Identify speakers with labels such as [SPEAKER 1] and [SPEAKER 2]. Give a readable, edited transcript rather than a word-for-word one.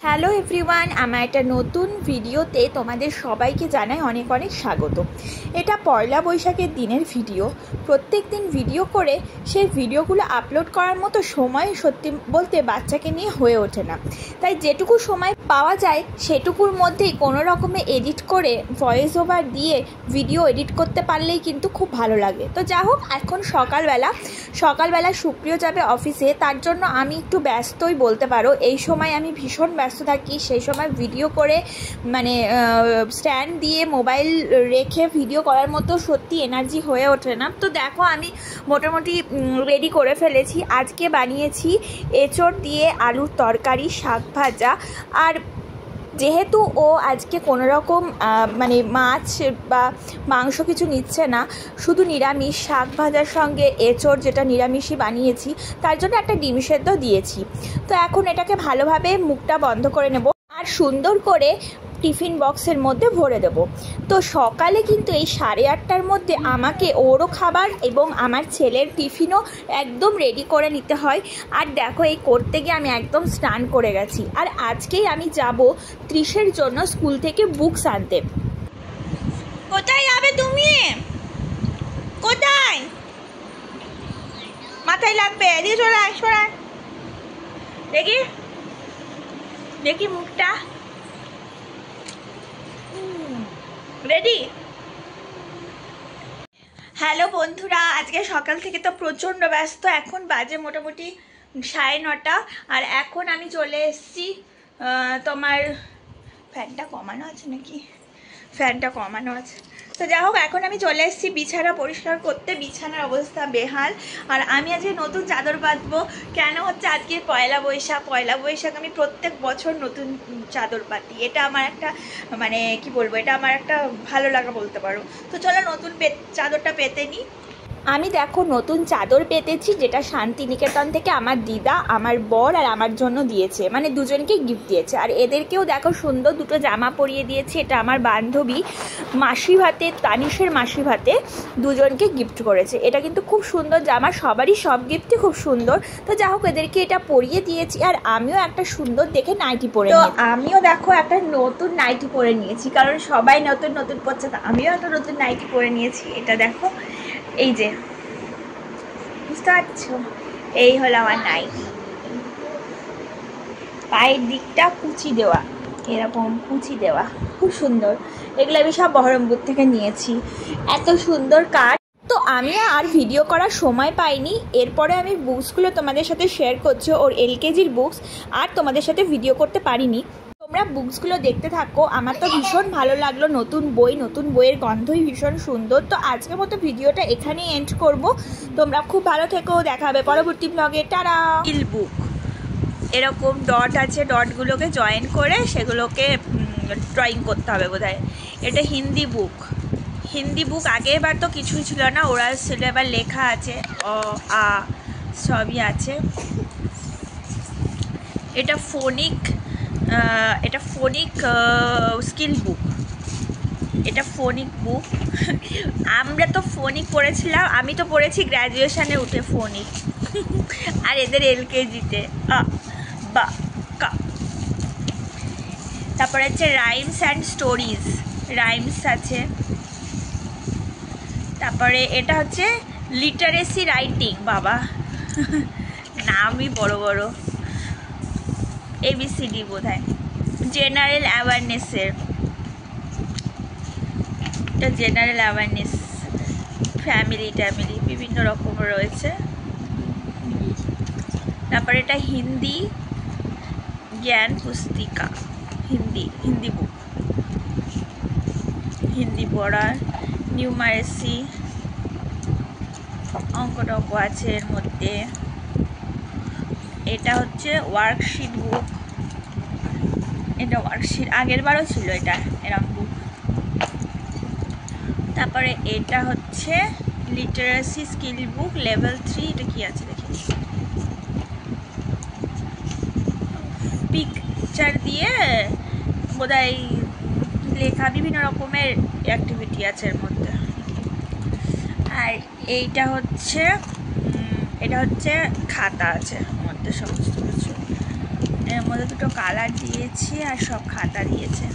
[SPEAKER 1] Hello everyone, আমার একটা নতুন ভিডিওতে তোমাদের সবাইকে জানাই অনেক অনেক স্বাগত। এটা পয়লা বৈশাখের দিনের ভিডিও। প্রত্যেক দিন ভিডিও করে সেই ভিডিওগুলো আপলোড করার মতো সময় সত্যি বলতে বাচ্চাকে নিয়ে হয়ে ওঠে না, তাই যেটুকু সময় পাওয়া যায় সেটুকুর মধ্যেই কোনো রকমে এডিট করে ভয়েস ওভার দিয়ে ভিডিও এডিট করতে পারলেই কিন্তু খুব ভালো লাগে। তো যা হোক, এখন সকালবেলা সুপ্রিয় যাবে অফিসে, তার জন্য আমি একটু ব্যস্তই বলতে পারো। এই সময় আমি ভীষণ ব্যস্ত থাকি, সেই সময় ভিডিও করে মানে স্ট্যান্ড দিয়ে মোবাইল রেখে ভিডিও করার মতো সত্যি এনার্জি হয়ে ওঠে না। তো দেখো, আমি মোটামুটি রেডি করে ফেলেছি। আজকে বানিয়েছি এঁচোড় দিয়ে আলুর তরকারি, শাক ভাজা। আর যেহেতু ও আজকে কোনো রকম মানে মাছ বা মাংস কিছু নিচ্ছে না, শুধু নিরামিষ, শাক ভাজার সঙ্গে এঁচোড় যেটা নিরামিষই বানিয়েছি, তার জন্য একটা ডিম সেদ্ধ দিয়েছি। তো এখন এটাকে ভালোভাবে মুখটা বন্ধ করে নেব আর সুন্দর করে টিফিন বক্সের মধ্যে ভরে দেব। তো সকালে কিন্তু এই 8:30টার মধ্যে আমাকে ওরও খাবার এবং আমার ছেলের টিফিনও একদম রেডি করে নিতে হয়। আর দেখো, এই করতে গিয়ে আমি একদম স্নান করে গেছি। আর আজকেই আমি যাব ত্রিশের জন্য স্কুল থেকে বুকস আনতে। কোথায় যাবে তুমি? কোথায়? মাথায় লাগবে, এদিকে সরায়। দেখি মুখটা রেডি। হ্যালো বন্ধুরা, আজকে সকাল থেকে তো প্রচণ্ড ব্যস্ত। এখন বাজে মোটামুটি 9:30, আর এখন আমি চলে এসেছি। তোমার ফ্যানটা কমানো আছে নাকি? ফ্যানটা কমানো আছে। তো যাই হোক, এখন আমি চলে এসেছি বিছানা পরিষ্কার করতে। বিছানার অবস্থা বেহাল। আর আমি আজকে নতুন চাদর পাতবো। কেন হচ্ছে আজকে পয়লা বৈশাখ আমি প্রত্যেক বছর নতুন চাদর পাতি। এটা আমার একটা মানে কি বলবো, এটা আমার একটা ভালো লাগা বলতে পারো। তো চলো নতুন চাদরটা পেতে নিই। আমি দেখো নতুন চাদর পেতেছি, যেটা শান্তিনিকেতন থেকে আমার দিদা, আমার বর আর আমার জন্য দিয়েছে, মানে দুজনকে গিফট দিয়েছে। আর এদেরকেও দেখো সুন্দর দুটো জামা পরিয়ে দিয়েছে। এটা আমার বান্ধবী মাসি ভাতে, তানিশের মাসি ভাতে দুজনকে গিফট করেছে। এটা কিন্তু খুব সুন্দর জামা, সবারই সব গিফটই খুব সুন্দর। তো যাই হোক, এদেরকে এটা পরিয়ে দিয়েছি। আর আমিও একটা সুন্দর দেখে নাইটি পরে নিয়েছি। আমিও দেখো একটা নতুন নাইটি পরে নিয়েছি, কারণ সবাই নতুন নতুন পরছে, আমিও একটা নতুন নাইটি পরে নিয়েছি। এটা দেখো, এই যে বুঝতে পারছো, এই হলো আমার নাইটি। পায়ের দিকটা কুচি দেওয়া, এরকম কুচি দেওয়া, খুব সুন্দর। এগুলো আমি সব বহরমপুর থেকে নিয়েছি, এত সুন্দর কাট। তো আমি আর ভিডিও করার সময় পাইনি। এরপরে আমি বুকসগুলো তোমাদের সাথে শেয়ার করছি, ওর এলকেজির বুকস, আর তোমাদের সাথে ভিডিও করতে পারিনি। তোমরা বুকসগুলো দেখতে থাকো। আমার তো ভীষণ ভালো লাগলো, নতুন বইয়ের গন্ধই ভীষণ সুন্দর। তো আজকের মতো ভিডিওটা এখানেই এন্ড করব। তোমরা খুব ভালো থেকো, দেখা হবে পরবর্তী ব্লগে। টাটা। বুক এরকম ডট আছে, ডটগুলোকে জয়েন করে সেগুলোকে ড্রয়িং করতে হবে বোধহয়। এটা হিন্দি বুক। আগের বার তো কিছুই ছিল না, ওরাল ছিল, এবার লেখা আছে, অ আ সবই আছে। এটা ফোনিক স্কিল বুক। এটা ফোনিক বুক। আমরা তো ফোনিক পড়েছিলাম, আমি তো পড়েছি গ্র্যাজুয়েশনে উঠে ফোনিক, আর এদের এলকেজিতে বা কা। তারপরে হচ্ছে রাইমস অ্যান্ড স্টোরিজ, রাইমস আছে। তারপরে এটা হচ্ছে লিটারেসি রাইটিং, বাবা নামই বড় বড়। ABCD বোধহয়। জেনারেল অ্যাওয়ারনেসের, এটা জেনারেল অ্যাওয়ারনেস, ফ্যামিলি বিভিন্ন রকম রয়েছে। তারপরে এটা হিন্দি জ্ঞান পুস্তিকা, হিন্দি বুক, হিন্দি পড়ার। নিউমারেসি, অঙ্ক আছে এর মধ্যে। এটা হচ্ছে ওয়ার্কশিট বুক, এটা ওয়ার্কশিট, আগের বারও ছিল এটা এরকম বুক। তারপরে এটা হচ্ছে লিটারেসি স্কিল বুক লেভেল 3। এটা কি আছে দেখি, পিকচার দিয়ে বোধহয় লেখা, বিভিন্ন রকমের অ্যাক্টিভিটি আছে এর মধ্যে। আর এইটা হচ্ছে খাতা আছে এর মধ্যে সমস্ত কিছু। এর মধ্যে দুটো কালার দিয়েছি আর সব খাতা দিয়েছে।